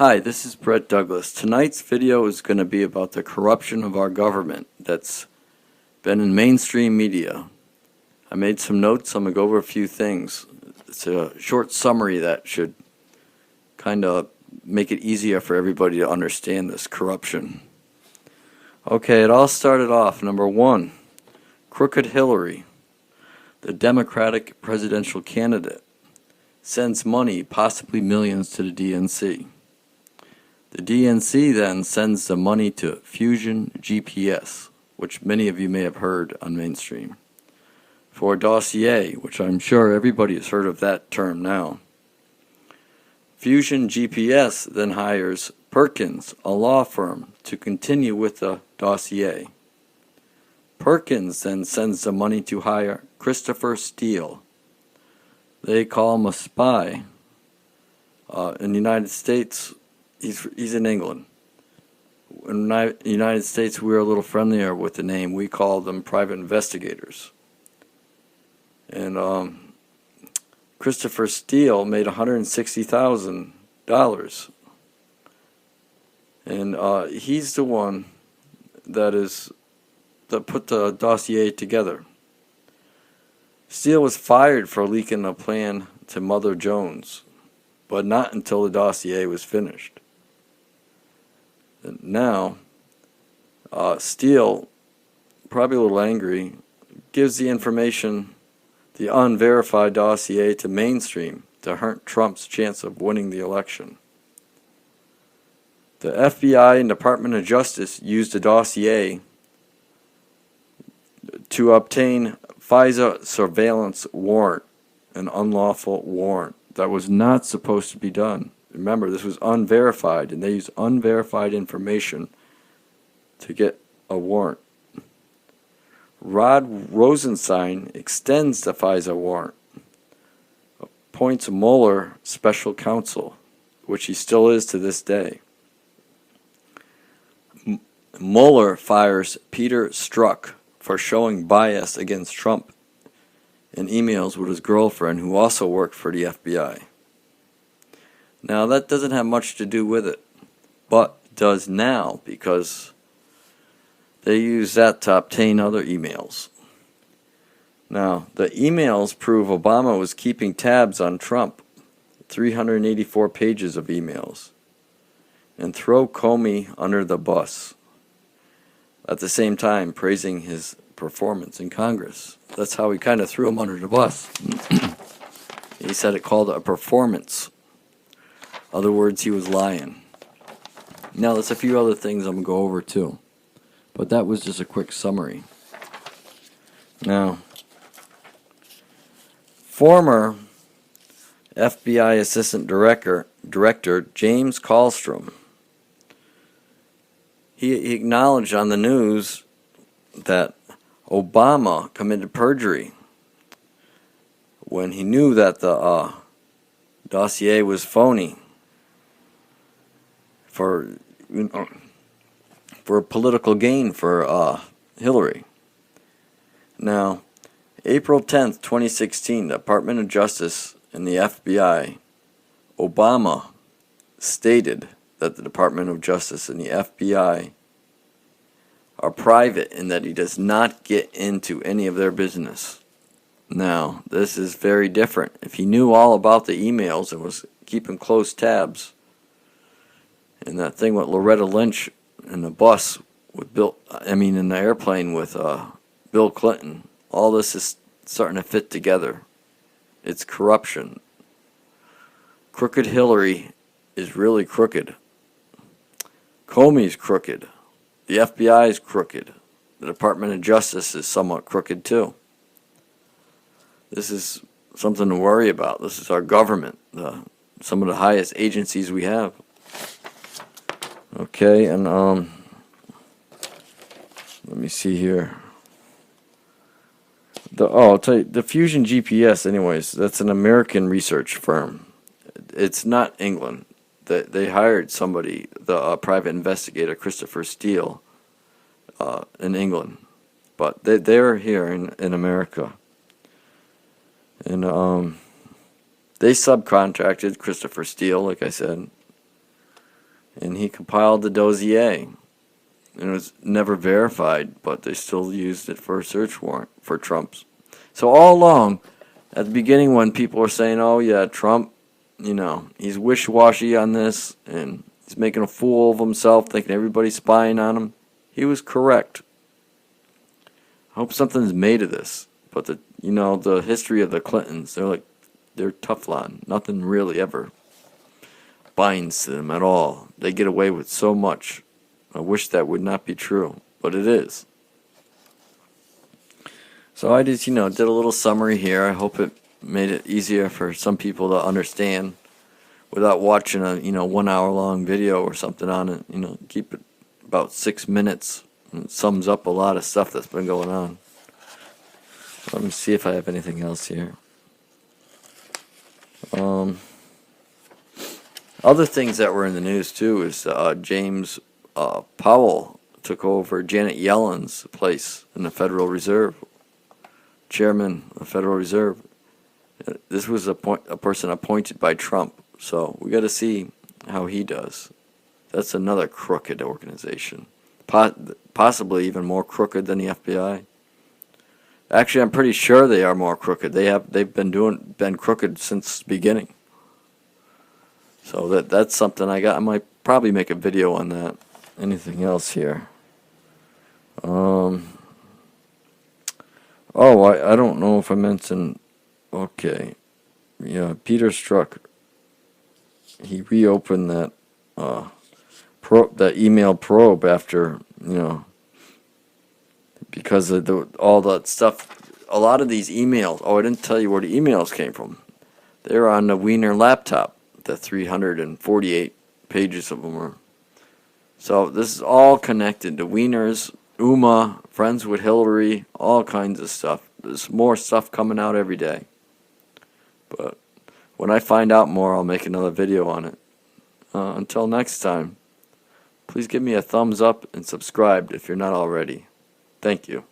Hi, this is Brett Douglas. Tonight's video is going to be about the corruption of our government that's been in mainstream media. I made some notes. I'm going to go over a few things. It's a short summary that should kind of make it easier for everybody to understand this corruption. Okay, it all started off, number one, Crooked Hillary, the Democratic presidential candidate, sends money, possibly millions, to the DNC. The DNC then sends the money to Fusion GPS, which many of you may have heard on mainstream, for a dossier, which I'm sure everybody has heard of that term now. Fusion GPS then hires Perkins, a law firm, to continue with the dossier. Perkins then sends the money to hire Christopher Steele. They call him a spy. In the United States, he's in England. In the United States, we're a little friendlier with the name. We call them private investigators. And Christopher Steele made $160,000. And he's the one that put the dossier together. Steele was fired for leaking a plan to Mother Jones, but not until the dossier was finished. And now, Steele, probably a little angry, gives the information, the unverified dossier, to mainstream to hurt Trump's chance of winning the election. The FBI and Department of Justice used the dossier to obtain FISA surveillance warrant, an unlawful warrant that was not supposed to be done. Remember, this was unverified, and they used unverified information to get a warrant. Rod Rosenstein extends the FISA warrant, appoints Mueller special counsel, which he still is to this day. Mueller fires Peter Strzok for showing bias against Trump in emails with his girlfriend, who also worked for the FBI. Now, that doesn't have much to do with it, but does now, because they use that to obtain other emails. Now, the emails prove Obama was keeping tabs on Trump, 384 pages of emails, and throw Comey under the bus, at the same time praising his performance in Congress. That's how he kind of threw him under the bus. He said it called it a performance. Other words, he was lying. Now, there's a few other things I'm going to go over too, but that was just a quick summary. Now, former FBI Assistant Director James Kallstrom, he acknowledged on the news that Obama committed perjury when he knew that the dossier was phony for political gain for Hillary. Now, April 10th, 2016, the Department of Justice and the FBI, Obama stated that the Department of Justice and the FBI are private and that he does not get into any of their business. Now, this is very different. If he knew all about the emails and was keeping close tabs, and that thing with Loretta Lynch in the bus with in the airplane with Bill Clinton, all this is starting to fit together. It's corruption. Crooked Hillary is really crooked. Comey's crooked. The FBI is crooked. The Department of Justice is somewhat crooked too. This is something to worry about. This is our government, some of the highest agencies we have. Okay, and let me see here. I'll tell you, the Fusion GPS, anyways, that's an American research firm. It's not England. They hired somebody, the private investigator, Christopher Steele, in England. But they're here in America. And they subcontracted Christopher Steele, like I said. and he compiled the dossier. And it was never verified, but they still used it for a search warrant for Trump's. So all along, at the beginning when people were saying, oh yeah, Trump, he's wishy-washy on this, and he's making a fool of himself, thinking everybody's spying on him, he was correct. I hope something's made of this. But the history of the Clintons, they're Teflon. Nothing really ever binds to them at all. They get away with so much. I wish that would not be true, but it is. So I just, did a little summary here. I hope it made it easier for some people to understand without watching a, 1 hour long video or something on it. Keep it about 6 minutes. And it sums up a lot of stuff that's been going on. Let me see if I have anything else here. Other things that were in the news too is James Powell took over Janet Yellen's place in the Federal Reserve, chairman of the Federal Reserve. This was a person appointed by Trump, so we got to see how he does. That's another crooked organization, possibly even more crooked than the FBI. Actually, I'm pretty sure they are more crooked. They've been crooked since the beginning. So that's something I might probably make a video on that. Anything else here? Oh, I don't know if I mentioned. Okay, yeah, Peter Strzok. He reopened that that email probe after because of all that stuff. A lot of these emails. Oh, I didn't tell you where the emails came from. They're on the Wiener laptop. The 348 pages of them are. So this is all connected to Wieners, Uma, friends with Hillary, all kinds of stuff. There's more stuff coming out every day. But when I find out more, I'll make another video on it. Until next time, please give me a thumbs up and subscribe if you're not already. Thank you.